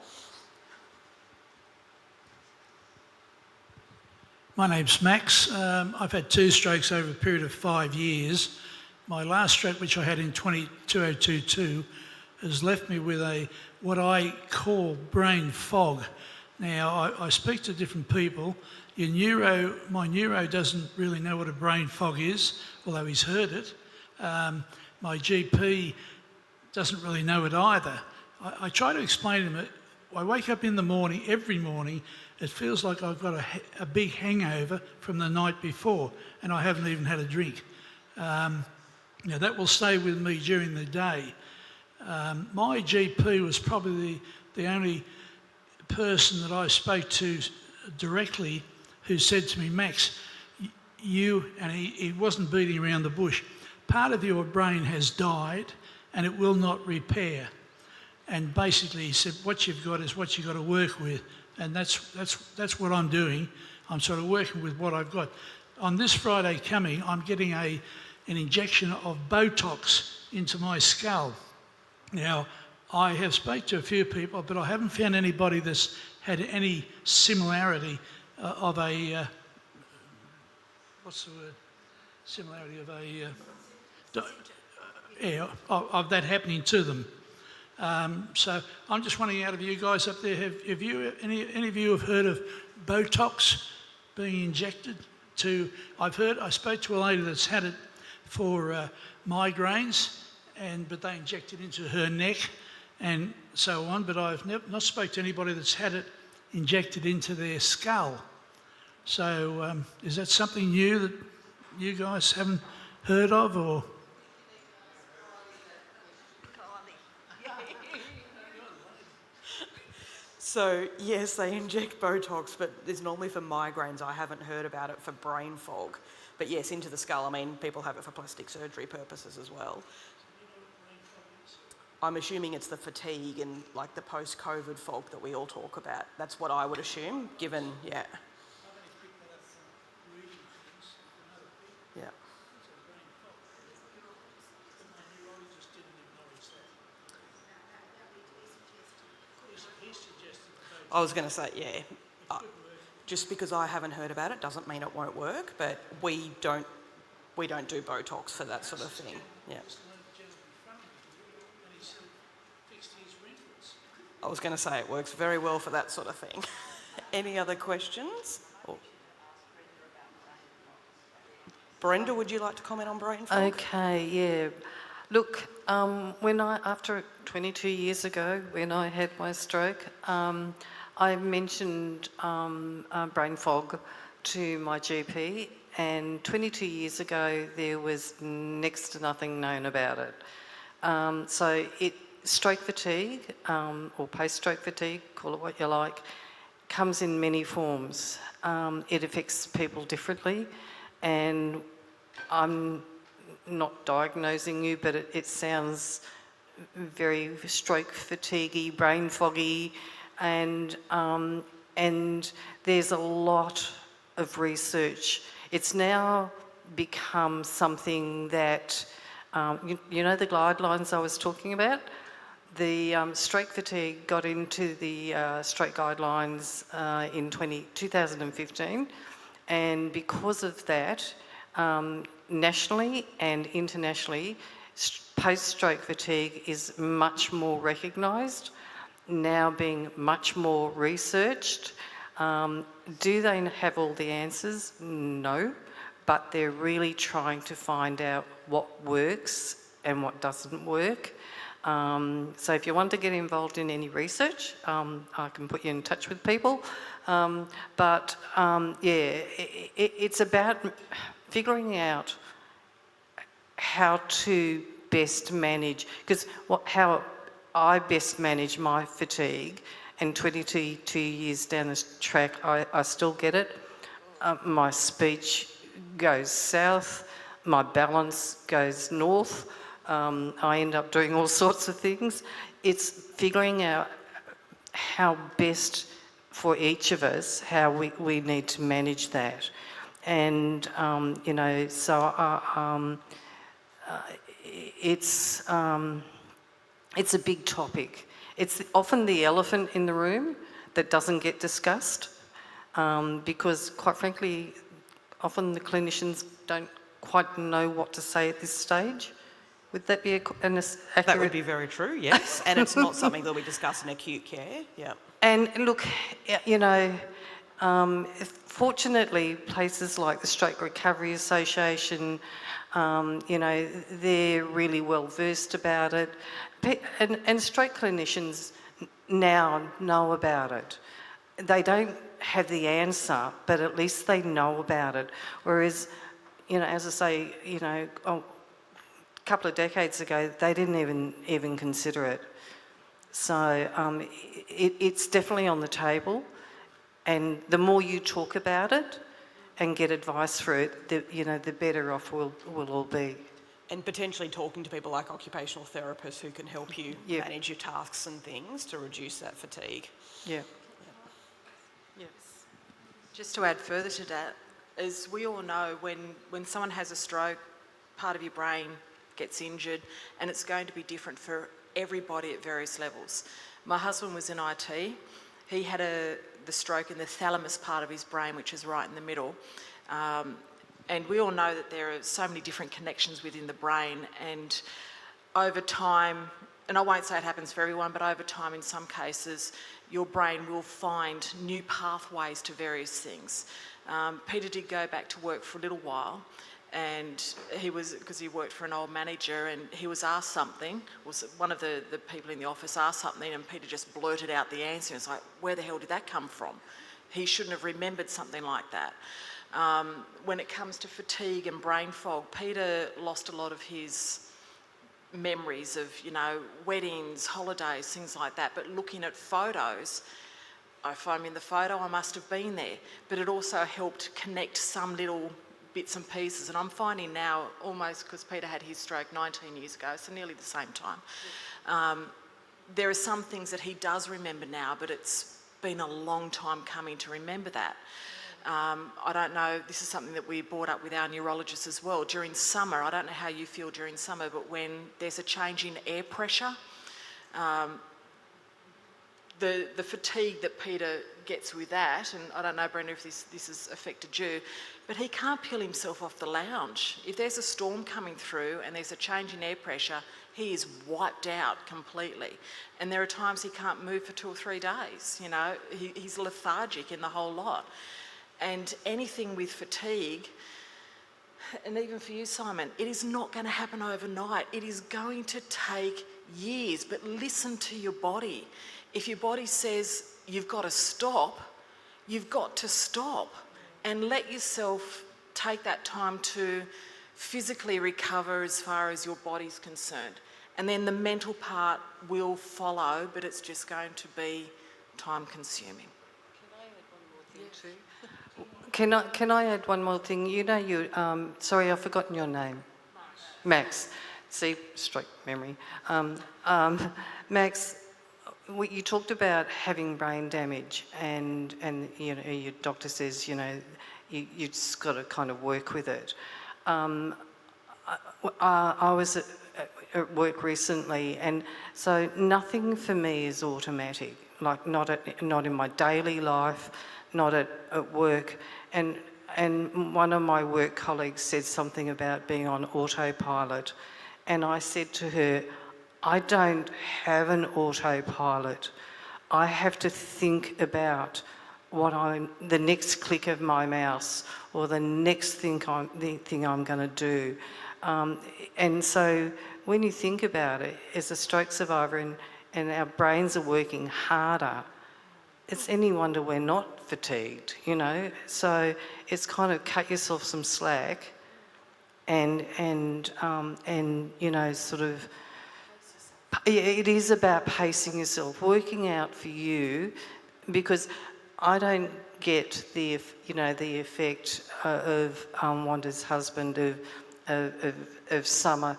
My name's Max. I've had 2 strokes over a period of 5 years. My last stroke, which I had in 2022, has left me with what I call brain fog. Now, I speak to different people. My neuro doesn't really know what a brain fog is, although he's heard it. My GP doesn't really know it either. I try to explain to him, I wake up in the morning, every morning, it feels like I've got a big hangover from the night before, and I haven't even had a drink. Now that will stay with me during the day. My GP was probably the only person that I spoke to directly who said to me, Max, and he wasn't beating around the bush, part of your brain has died and it will not repair. And basically he said, what you've got is what you've got to work with. And that's what I'm doing. I'm sort of working with what I've got. On this Friday coming, I'm getting an injection of Botox into my skull. Now, I have spoke to a few people, but I haven't found anybody that's had any similarity of a, what's the word? Similarity of of that happening to them. So I'm just wondering, out of you guys up there, have you any of you have heard of Botox being injected to? I spoke to a lady that's had it for migraines, but they inject it into her neck and so on. But I've not spoke to anybody that's had it injected into their skull. So is that something new that you guys haven't heard of, or? So yes, they inject Botox, but it's normally for migraines. I haven't heard about it for brain fog. But yes, into the skull. I mean, people have it for plastic surgery purposes as well. I'm assuming it's the fatigue and like the post-COVID fog that we all talk about. That's what I would assume, given, yeah. Yeah. I was going to say, yeah, just because I haven't heard about it doesn't mean it won't work, but we don't do Botox for that sort of thing. Yeah. I was going to say it works very well for that sort of thing. Any other questions? Brenda, would you like to comment on brain fog? Okay, yeah. Look, after 22 years ago, when I had my stroke, I mentioned brain fog to my GP, and 22 years ago there was next to nothing known about it. So stroke fatigue, or post-stroke fatigue, call it what you like, comes in many forms. It affects people differently, and I'm not diagnosing you, but it sounds very stroke fatiguey, brain foggy, and there's a lot of research. It's now become something that, you know the guidelines I was talking about? The stroke fatigue got into the stroke guidelines in 2015, and because of that, nationally and internationally, Post-stroke fatigue is much more recognised, now being much more researched. Do they have all the answers? No, but they're really trying to find out what works and what doesn't work. So if you want to get involved in any research, I can put you in touch with people. It's about figuring out how to best manage, because how I best manage my fatigue, and 22 years down the track, I still get it. My speech goes south, my balance goes north. I end up doing all sorts of things. It's figuring out how best for each of us, how we need to manage that. And, it's a big topic. It's often the elephant in the room that doesn't get discussed, because, quite frankly, often the clinicians don't quite know what to say at this stage. Would that be an accurate? That would be very true, yes. And it's not something that we discuss in acute care, yeah. And look, fortunately, places like the Stroke Recovery Association, they're really well versed about it. And stroke clinicians now know about it. They don't have the answer, but at least they know about it. Whereas, as I say, a couple of decades ago, they didn't even consider it. So it's definitely on the table, and the more you talk about it and get advice for it, the better off we'll all be. And potentially talking to people like occupational therapists who can help you manage your tasks and things to reduce that fatigue. Yeah. Yes. Just to add further to that, as we all know, when someone has a stroke, part of your brain gets injured, and it's going to be different for everybody at various levels. My husband was in IT. He had the stroke in the thalamus part of his brain, which is right in the middle. And we all know that there are so many different connections within the brain, and over time, and I won't say it happens for everyone, but over time in some cases, your brain will find new pathways to various things. Peter did go back to work for a little while, and because he worked for an old manager, and he was asked something, one of the people in the office asked something, and Peter just blurted out the answer. It's like, where the hell did that come from? He shouldn't have remembered something like that. When it comes to fatigue and brain fog, Peter lost a lot of his memories of, weddings, holidays, things like that. But looking at photos, if I'm in the photo, I must have been there. But it also helped connect some little bits and pieces. And I'm finding now, almost because Peter had his stroke 19 years ago, so nearly the same time, there are some things that he does remember now, but it's been a long time coming to remember that. I don't know, this is something that we brought up with our neurologists as well. During summer, I don't know how you feel during summer, but when there's a change in air pressure, the fatigue that Peter gets with that, and I don't know, Brenda, if this has affected you, but he can't peel himself off the lounge. If there's a storm coming through and there's a change in air pressure, he is wiped out completely. And there are times he can't move for 2 or 3 days, he's lethargic in the whole lot. And anything with fatigue, and even for you, Simon, it is not going to happen overnight. It is going to take years, but listen to your body. If your body says you've got to stop, you've got to stop, and let yourself take that time to physically recover as far as your body's concerned. And then the mental part will follow, but it's just going to be time consuming. Can I add one more thing? Sorry, I've forgotten your name. Max. See, stroke memory. Max, you talked about having brain damage, and your doctor says you just got to kind of work with it. I was at work recently, and so nothing for me is automatic. Like not in my daily life, not at work. And one of my work colleagues said something about being on autopilot, and I said to her, I don't have an autopilot. I have to think about the next click of my mouse or the next thing I'm going to do. And so when you think about it, as a stroke survivor and our brains are working harder, it's any wonder we're not fatigued, you know. So it's kind of cut yourself some slack and you know, sort of, it is about pacing yourself, working out for you, because I don't get the effect of Wanda's husband of summer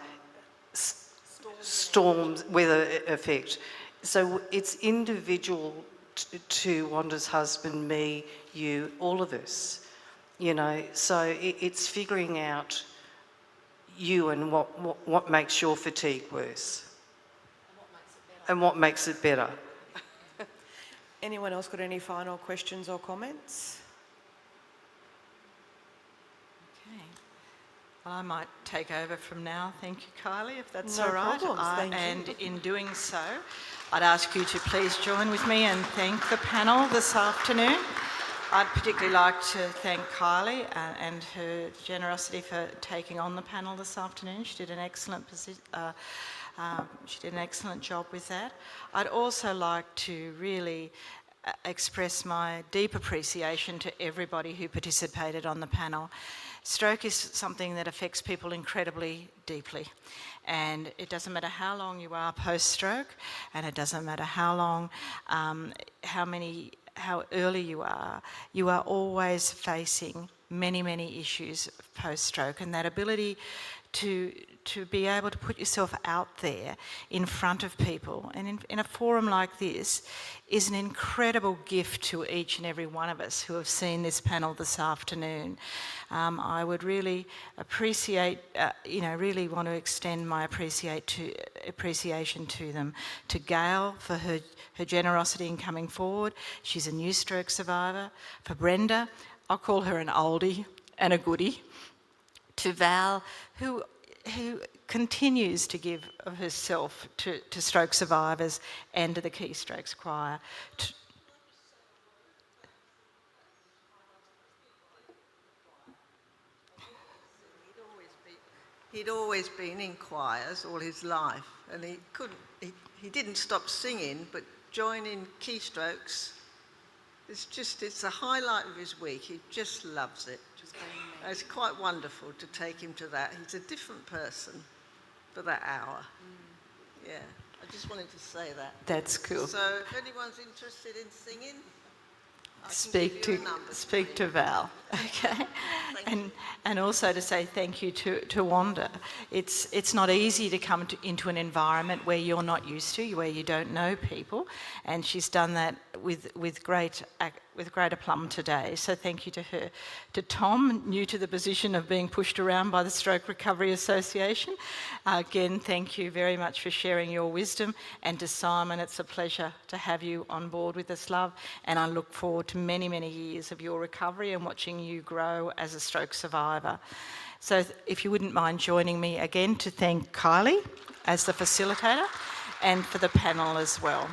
storms, weather effect. So it's individual to Wanda's husband, me, you, all of us, you know. So it's figuring out you and what makes your fatigue worse. And what makes it better. Anyone else got any final questions or comments? Okay. Well, I might take over from now. Thank you, Kylie, if that's No all right. problems, thank you. And in doing so, I'd ask you to please join with me and thank the panel this afternoon. I'd particularly like to thank Kylie and her generosity for taking on the panel this afternoon. She did an excellent job with that. I'd also like to really express my deep appreciation to everybody who participated on the panel. Stroke is something that affects people incredibly deeply, and it doesn't matter how long you are post-stroke, and it doesn't matter how long, how early you are always facing many, many issues post-stroke, and that ability to be able to put yourself out there in front of people and in a forum like this is an incredible gift to each and every one of us who have seen this panel this afternoon. I would really appreciate, really want to extend my appreciation to them, to Gail for her generosity in coming forward. She's a new stroke survivor. For Brenda, I'll call her an oldie and a goodie. To Val, who continues to give of herself to stroke survivors and to the Key Strokes Choir. He'd always been in choirs all his life, and he didn't stop singing, but joining keystrokes, it's a highlight of his week. He just loves it. It's quite wonderful to take him to that. He's a different person for that hour. Yeah, I just wanted to say that. That's cool. So if anyone's interested in singing, I can Speak give you a number. speak to Val, okay? And also to say thank you to Wanda. It's not easy to come into an environment where you're not used to, where you don't know people, and she's done that with great aplomb today. So thank you to her. To Tom, new to the position of being pushed around by the Stroke Recovery Association, again, thank you very much for sharing your wisdom. And to Simon, it's a pleasure to have you on board with us, love, and I look forward to many, many years of your recovery and watching you grow as a stroke survivor. So if you wouldn't mind joining me again to thank Kylie as the facilitator and for the panel as well.